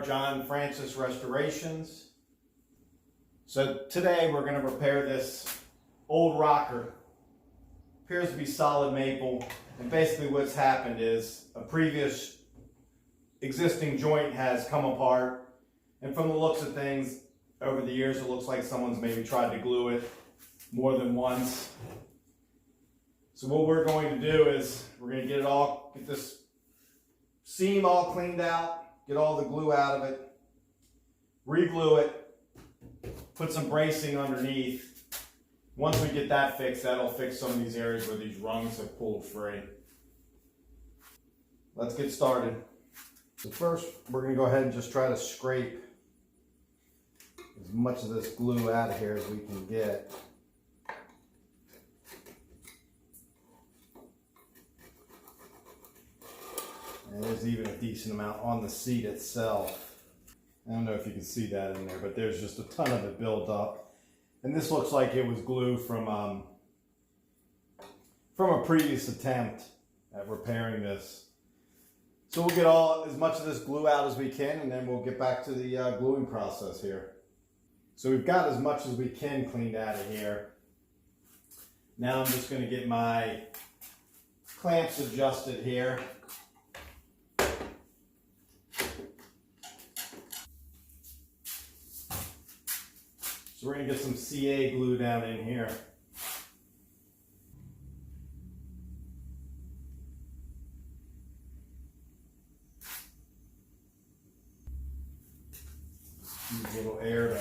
John Francis Restorations. So today we're going to repair this old rocker. Appears to be solid maple, and basically what's happened is a previous existing joint has come apart, and from the looks of things over the years it looks like someone's maybe tried to glue it more than once. So what we're going to do is we're going to get this seam all cleaned out, get all the glue out of it, re-glue it, put some bracing underneath. Once we get that fixed, that'll fix some of these areas where these rungs have pulled free. Let's get started. So first, we're going to go ahead and just try to scrape as much of this glue out of here as we can get. And there's even a decent amount on the seat itself. I don't know if you can see that in there, but there's just a ton of it built up. And this looks like it was glue from a previous attempt at repairing this. So we'll get as much of this glue out as we can, and then we'll get back to the gluing process here. So we've got as much as we can cleaned out of here. Now I'm just going to get my clamps adjusted here. So we're going to get some CA glue down in here. Use a little air to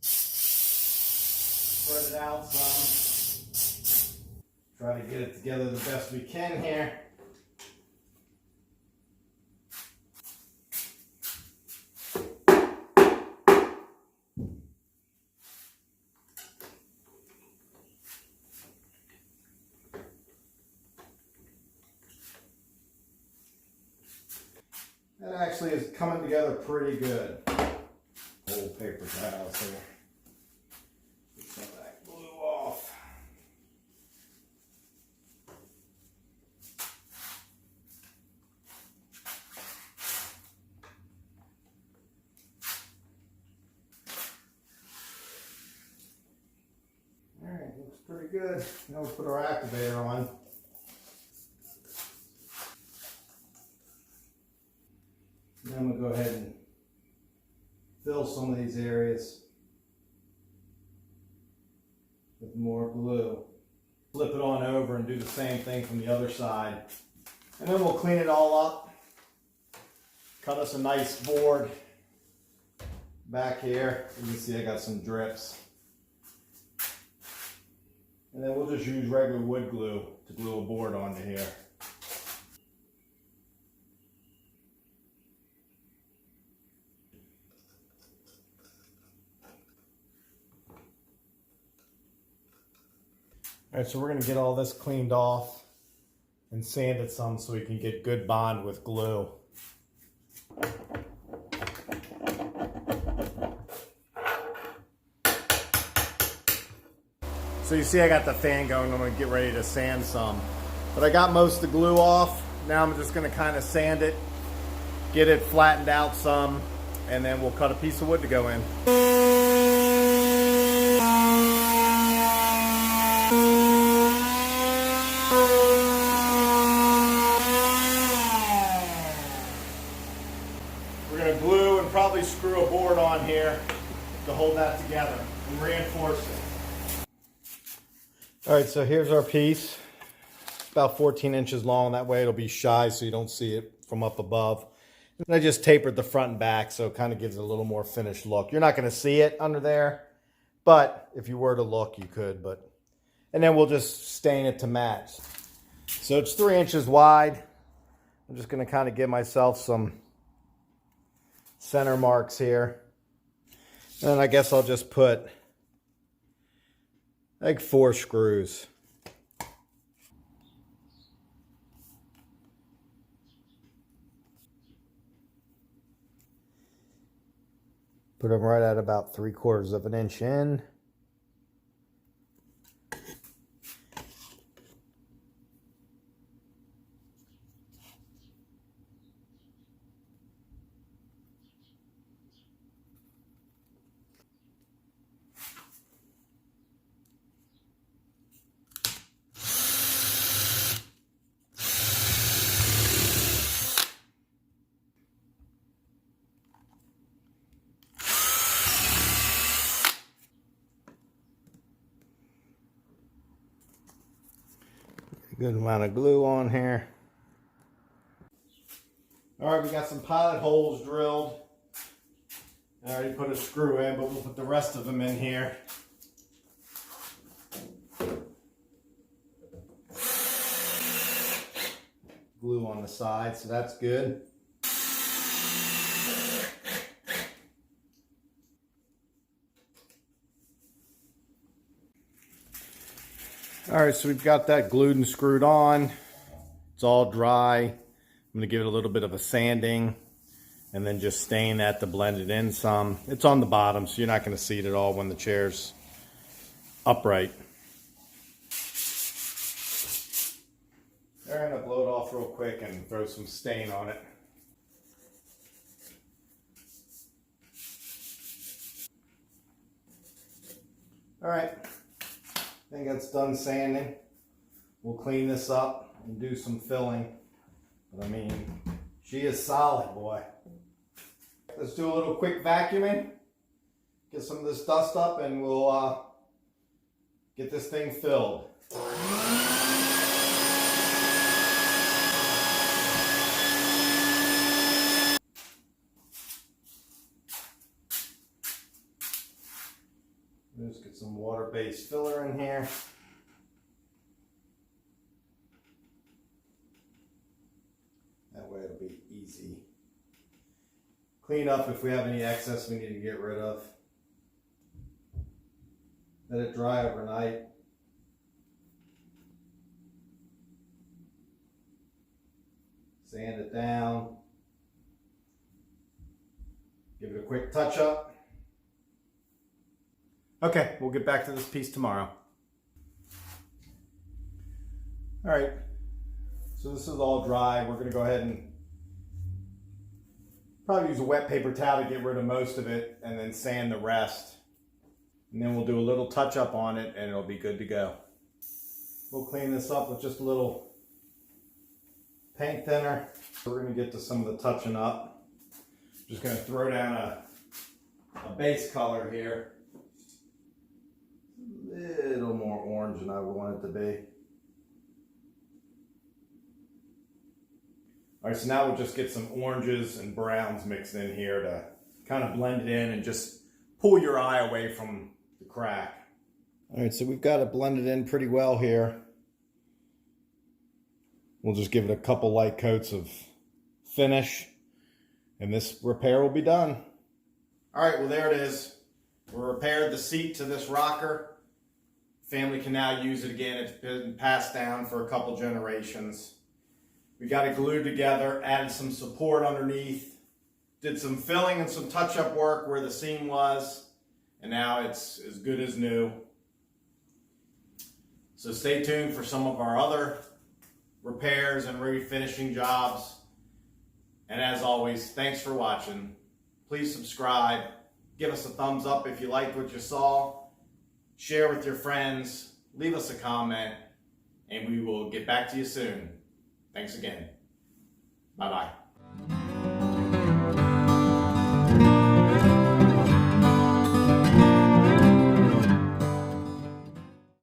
spread it out some. Try to get it together the best we can here. That actually is coming together pretty good. Old paper towels here. Get some of that glue off. Alright, looks pretty good. Now we'll put our activator on. Now I'm going to go ahead and fill some of these areas with more glue. Flip it on over and do the same thing from the other side. And then we'll clean it all up. Cut us a nice board back here. You can see I got some drips. And then we'll just use regular wood glue to glue a board onto here. All right, so we're going to get all this cleaned off and sand it some so we can get good bond with glue. So you see I got the fan going. I'm going to get ready to sand some. But I got most of the glue off. Now I'm just going to kind of sand it, get it flattened out some, and then we'll cut a piece of wood to go in. We're going to glue and probably screw a board on here to hold that together and reinforce it. Alright, so here's our piece. It's about 14 inches long. That way it'll be shy so you don't see it from up above. And I just tapered the front and back so it kind of gives it a little more finished look. You're not going to see it under there, but if you were to look, you could. And then we'll just stain it to match. So it's 3 inches wide. I'm just going to kind of give myself some center marks here. And then I guess I'll just put like 4 screws. Put them right at about 3/4 of an inch in. Good amount of glue on here. All right, we got some pilot holes drilled. I already put a screw in, but we'll put the rest of them in here. Glue on the side, so that's good. All right, so we've got that glued and screwed on. It's all dry. I'm gonna give it a little bit of a sanding and then just stain that to blend it in some. It's on the bottom, so you're not gonna see it at all when the chair's upright. All right, I'll blow it off real quick and throw some stain on it. All right, I think that's done sanding. We'll clean this up and do some filling. But I mean, she is solid, boy. Let's do a little quick vacuuming. Get some of this dust up and we'll get this thing filled. Just get some water-based filler in here. That way it'll be easy. Clean up if we have any excess we need to get rid of. Let it dry overnight. Sand it down. Give it a quick touch up. Okay, we'll get back to this piece tomorrow. All right, so this is all dry. We're gonna go ahead and probably use a wet paper towel to get rid of most of it and then sand the rest. And then we'll do a little touch up on it and it'll be good to go. We'll clean this up with just a little paint thinner. So we're gonna get to some of the touching up. Just gonna throw down a base color here. A little more orange than I would want it to be. All right, so now we'll just get some oranges and browns mixed in here to kind of blend it in and just pull your eye away from the crack. All right, so we've got it blended in pretty well here. We'll just give it a couple light coats of finish and this repair will be done. All right, well there it is. We repaired the seat to this rocker. Family can now use it again. It's been passed down for a couple generations. We got it glued together, added some support underneath, did some filling and some touch-up work where the seam was, and now it's as good as new. So stay tuned for some of our other repairs and refinishing jobs. And as always, thanks for watching. Please subscribe. Give us a thumbs up if you liked what you saw. Share with your friends, leave us a comment, and we will get back to you soon. Thanks again. Bye-bye.